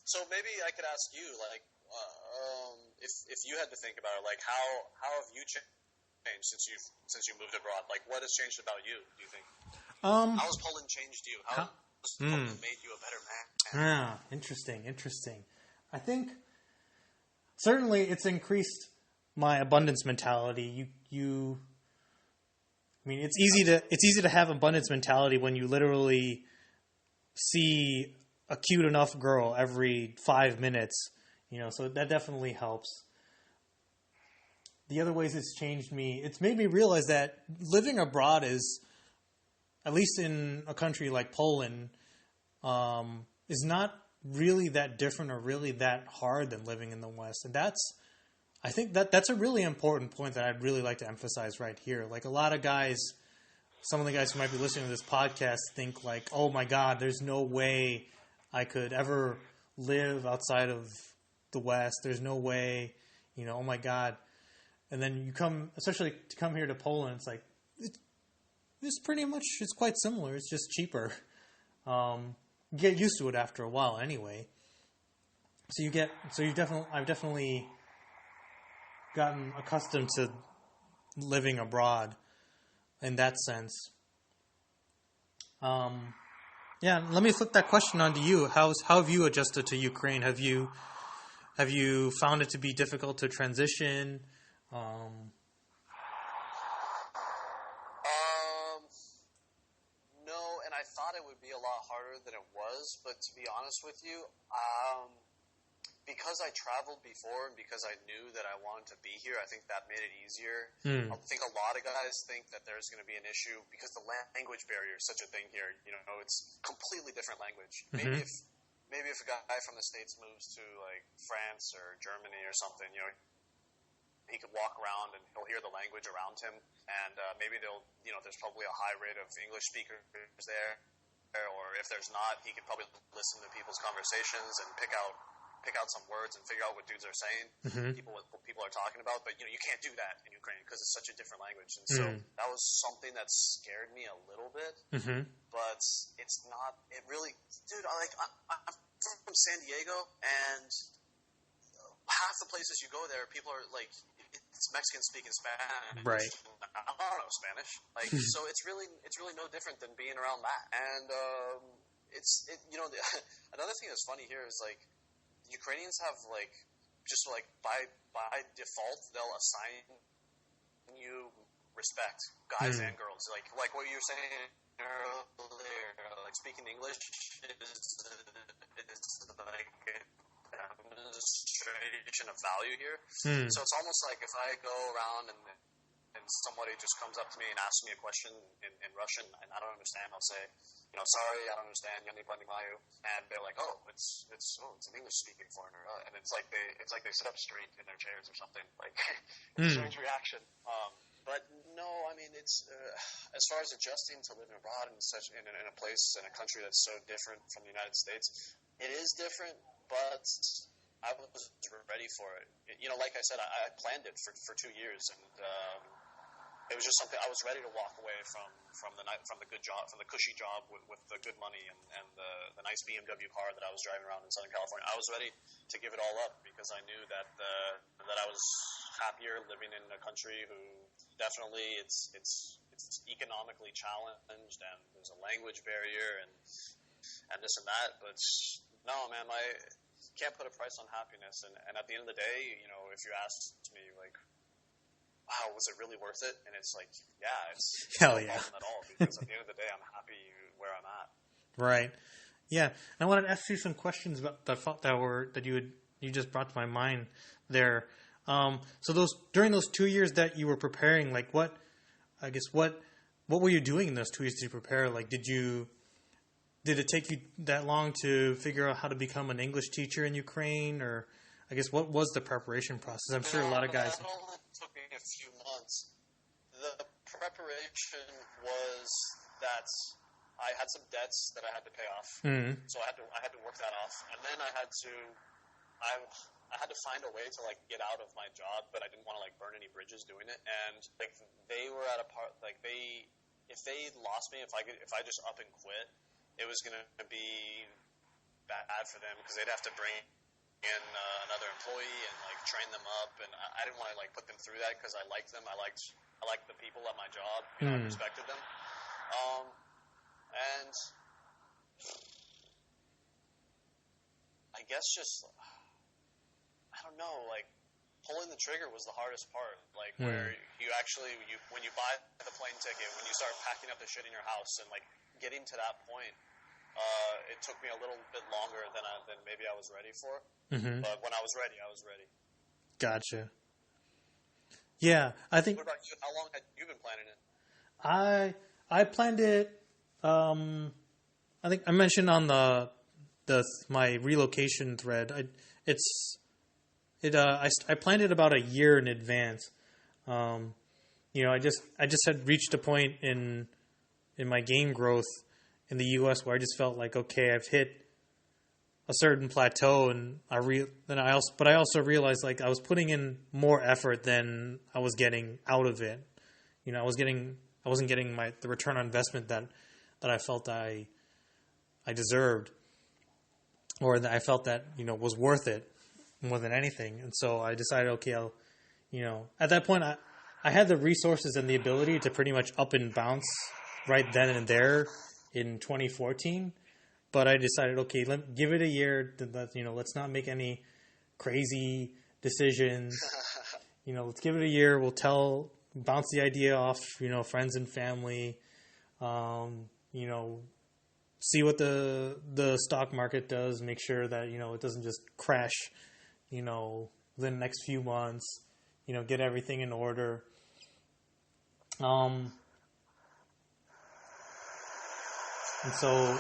So maybe I could ask you, like, if you had to think about it, like, how have you changed since you moved abroad? Like, what has changed about you? Do you think? How has Poland changed you? How has Poland made you a better man? Interesting. I think certainly it's increased my abundance mentality. I mean, it's easy to have abundance mentality when you literally see a cute enough girl every 5 minutes, so that definitely helps. The other ways it's changed me, it's made me realize that living abroad is, at least in a country like Poland, is not really that different or really that hard than living in the West. And I think that's a really important point that I'd really like to emphasize right here. Like, a lot of guys, some of the guys who might be listening to this podcast think like, oh my God, there's no way I could ever live outside of the West. There's no way, oh my God. And then you come, especially to come here to Poland, it's like, it's quite similar. It's just cheaper. You get used to it after a while anyway. I've definitely gotten accustomed to living abroad in that sense. Let me flip that question onto you. How have you adjusted to Ukraine? Have you found it to be difficult to transition? No, and I thought it would be a lot harder than it was, but to be honest with you, because I traveled before and because I knew that I wanted to be here, I think that made it easier. I think a lot of guys think that there's going to be an issue because the language barrier is such a thing here. It's completely different language. Mm-hmm. Maybe if a guy from the States moves to like France or Germany or something, he could walk around and he'll hear the language around him, and maybe there's probably a high rate of English speakers there, or if there's not, he could probably listen to people's conversations and pick out some words and figure out what dudes are saying, what people are talking about. But you can't do that in Ukraine because it's such a different language, and so that was something that scared me a little bit. But it's not. It really, dude. I'm from San Diego, and half the places you go there, people are like, it's Mexican speaking Spanish. Right. I don't know Spanish. Like, so it's really no different than being around that. And another thing that's funny here is like, Ukrainians have like, just like by default, they'll assign you respect, guys and girls. Like what you were saying earlier, like speaking English is like demonstration of value here. So it's almost like if I go around and somebody just comes up to me and asks me a question in Russian and I don't understand, I'll say, sorry, I don't understand, я не понимаю, and they're like, it's an English speaking foreigner, and it's like they sit up straight in their chairs or something, like it's a strange reaction. But no, I mean, it's as far as adjusting to living abroad in a place in a country that's so different from the United States, it is different, but I was ready for it. Like I said, I planned it for 2 years, and it was just something I was ready to walk away from the good job, from the cushy job with the good money and the nice BMW car that I was driving around in Southern California. I was ready to give it all up because I knew that I was happier living in a country who definitely it's economically challenged, and there's a language barrier and this and that. But no, man, I can't put a price on happiness. And at the end of the day, if you asked me like, wow, was it really worth it? And it's like, yeah, it's hell no yeah, problem at all, because at the end of the day, I'm happy where I'm at. Right. Yeah. And I wanted to ask you some questions about that you just brought to my mind there. So during those 2 years that you were preparing, like what were you doing in those 2 years to prepare? Like, did it take you that long to figure out how to become an English teacher in Ukraine, or I guess what was the preparation process? I'm sure a lot of guys. That only took me a few months. The preparation was that I had some debts that I had to pay off, so I had to work that off, and then I had to find a way to like get out of my job, but I didn't want to like burn any bridges doing it. And like they were at a part, like if they lost me, if I just up and quit, it was gonna be bad for them because they'd have to bring in another employee and like train them up, and I didn't want to like put them through that because I liked them. I liked the people at my job. You know, I respected them. And I guess just I don't know, like pulling the trigger was the hardest part. Like where you actually when you buy the plane ticket, when you start packing up the shit in your house, and like getting to that point. It took me a little bit longer than maybe I was ready for. Mm-hmm. But when I was ready, I was ready. Gotcha. Yeah, I think... What about you? How long had you been planning it? I planned it... I think I mentioned on my relocation thread. I planned it about a year in advance. I just had reached a point in my game growth in the U.S. where I just felt like, okay, I've hit a certain plateau, and I also realized like I was putting in more effort than I was getting out of it. You know, I wasn't getting the return on investment that I felt I deserved, or that I felt that was worth it more than anything. And so I decided, okay, at that point I had the resources and the ability to pretty much up and bounce right then and there in 2014, but I decided, okay, give it a year. Let's not make any crazy decisions. Let's give it a year. We'll bounce the idea off, friends and family. See what the stock market does. Make sure that it doesn't just crash. Within the next few months. Get everything in order. And so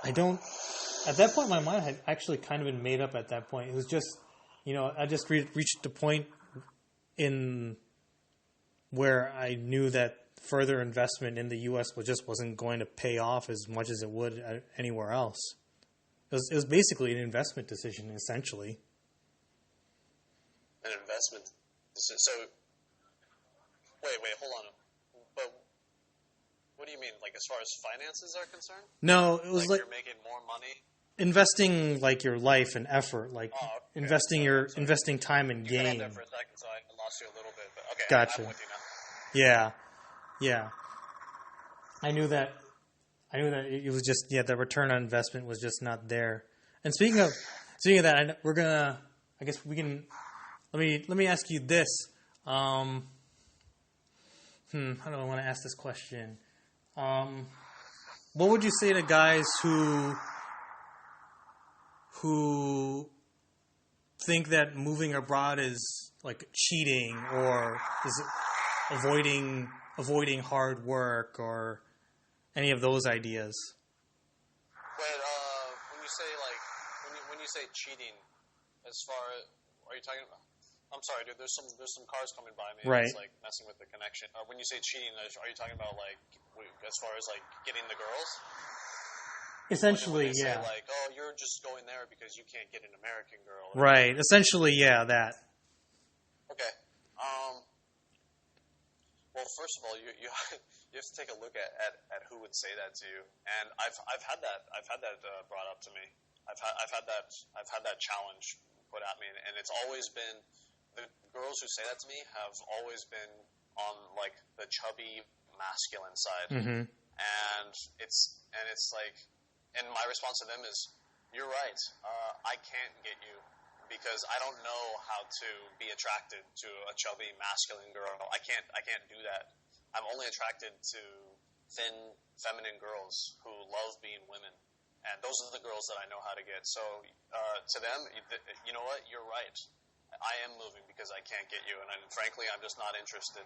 at that point, my mind had actually kind of been made up at that point. It was just, I just reached a point in where I knew that further investment in the U.S. wasn't going to pay off as much as it would anywhere else. It was basically an investment decision, essentially. An investment. So, wait, hold on. But what do you mean, like as far as finances are concerned? No, it was like you're making more money. Investing like your life and effort, like investing time and game. You got there for a second, so I lost you a little bit. But okay, gotcha. I'm with you now. Yeah. I knew that it was just the return on investment was just not there. And speaking of that, I guess we can. Let me ask you this. How do I want to ask this question? What would you say to guys who think that moving abroad is like cheating, or is it avoiding hard work, or any of those ideas? But when you say cheating, as far as, are you talking about? I'm sorry, dude. There's some cars coming by me. Right. It's like messing with the connection. When you say cheating, are you talking about like as far as like getting the girls? Essentially, when yeah. Say, like, oh, you're just going there because you can't get an American girl. Right. Essentially, yeah, that. Okay. Well, first of all, you have to take a look at who would say that to you, and I've had that brought up to me. I've had that challenge put at me, and it's always been the girls who say that to me have always been on like the chubby masculine side, and it's like, and my response to them is, you're right. I can't get you. Because I don't know how to be attracted to a chubby masculine girl. I can't do that. I'm only attracted to thin, feminine girls who love being women. And those are the girls that I know how to get. So to them, you know what? You're right. I am moving because I can't get you. And frankly, I'm just not interested.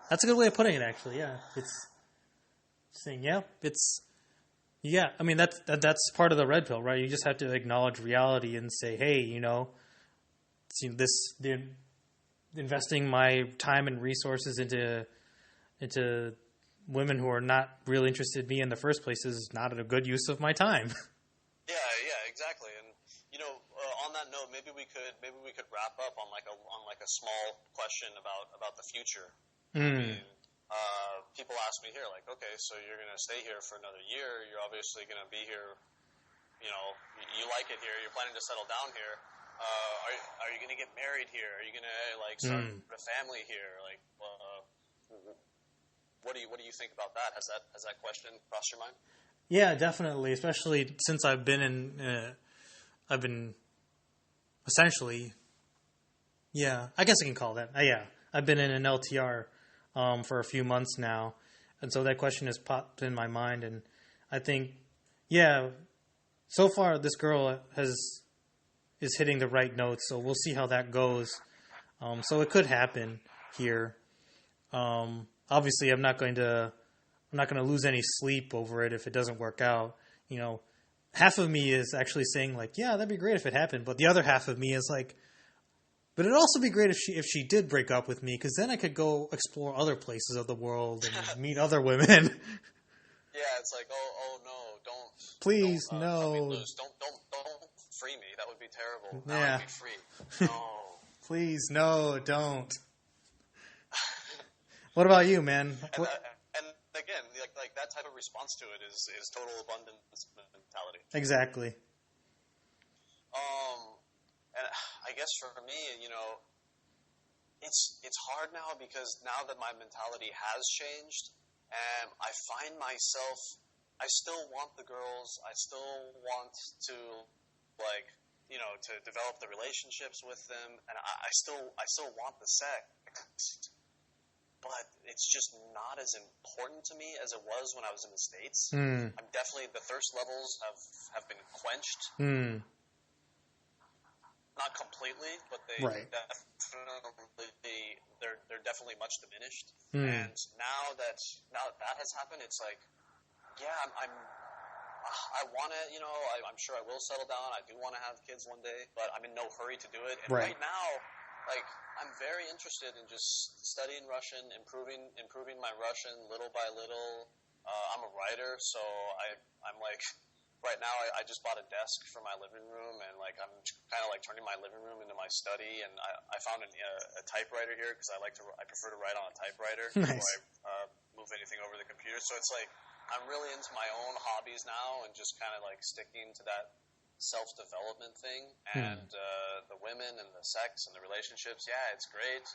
That's a good way of putting it, actually. Yeah. It's saying, yeah, I mean, that's part of the red pill, right? You just have to acknowledge reality and say, hey, investing my time and resources into women who are not really interested in me in the first place is not a good use of my time. Yeah, exactly. And on that note, maybe we could wrap up on like a small question about the future. I mean, people ask me here, like, okay, so you're going to stay here for another year. You're obviously going to be here. You know, you like it here. You're planning to settle down here. Are you going to get married here? Are you going to like start a family here? Like, what do you think about that? Has that question crossed your mind? Yeah, definitely. Especially since I've been essentially, yeah, I guess I can call that. Yeah, I've been in an LTR for a few months now, and so that question has popped in my mind, and I think, yeah, so far this girl is hitting the right notes, so we'll see how that goes. So it could happen here. Obviously, I'm not going to lose any sleep over it if it doesn't work out. You know, half of me is actually saying like, yeah, that'd be great if it happened, but the other half of me is like, but it'd also be great if she did break up with me, because then I could go explore other places of the world and meet other women. Yeah, it's like, oh no, don't. Please, don't, no. cut me loose. Don't free me. That would be terrible. Now Yeah. I'd be free. No. Please, no, don't. What about you, man? And again, like that type of response to it is total abundance mentality. Exactly. And I guess for me, you know, it's hard now because now that my mentality has changed, and I find myself, I still want the girls, I still want to, like, you know, to develop the relationships with them, and I still want the sex, but it's just not as important to me as it was when I was in the States. I'm definitely, the thirst levels have been quenched. Not completely, but they're definitely much diminished. And now that has happened, it's like, yeah, I want to, you know, I'm sure I will settle down. I do want to have kids one day, but I'm in no hurry to do it. And right now, like, I'm very interested in just studying Russian, improving my Russian little by little. I'm a writer, so I'm like, right now I just bought a desk for my living room, and like I'm kind of like turning my living room into my study. And I found a typewriter here because I prefer to write on a typewriter Nice. before I move anything over the computer. So it's like I'm really into my own hobbies now, and just kind of like sticking to that self-development thing. And the women and the sex and the relationships, yeah, it's great.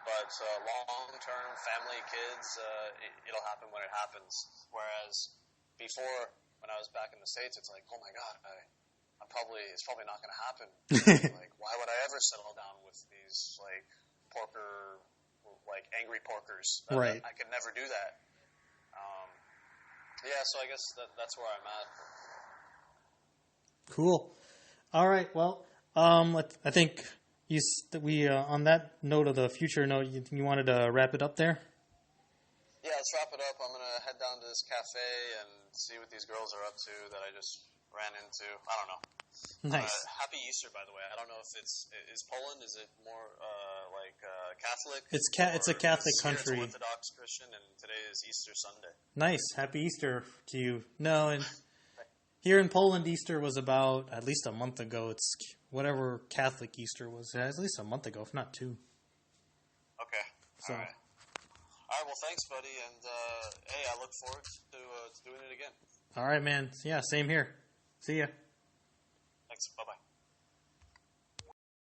But long-term family, kids, it'll happen when it happens. Whereas before, when I was back in the States, it's like, oh my God, it's probably not going to happen. Like, why would I ever settle down with these like angry porkers? Right. I could never do that. Yeah, so I guess that's where I'm at. Cool. All right. Well, I think we on that note of the future note, you wanted to wrap it up there. Yeah, let's wrap it up. I'm going to head down to this cafe and see what these girls are up to that I just ran into. I don't know. Nice. Happy Easter, by the way. I don't know if is Poland, is it more Catholic? It's a Catholic country. It's Orthodox Christian, and today is Easter Sunday. Nice. Happy Easter to you. No, and here in Poland, Easter was about at least a month ago. It's whatever Catholic Easter was, at least a month ago, if not two. Okay. So. All right. All right, well, thanks, buddy, and hey, I look forward to doing it again. All right, man. Yeah, same here. See ya. Thanks. Bye-bye.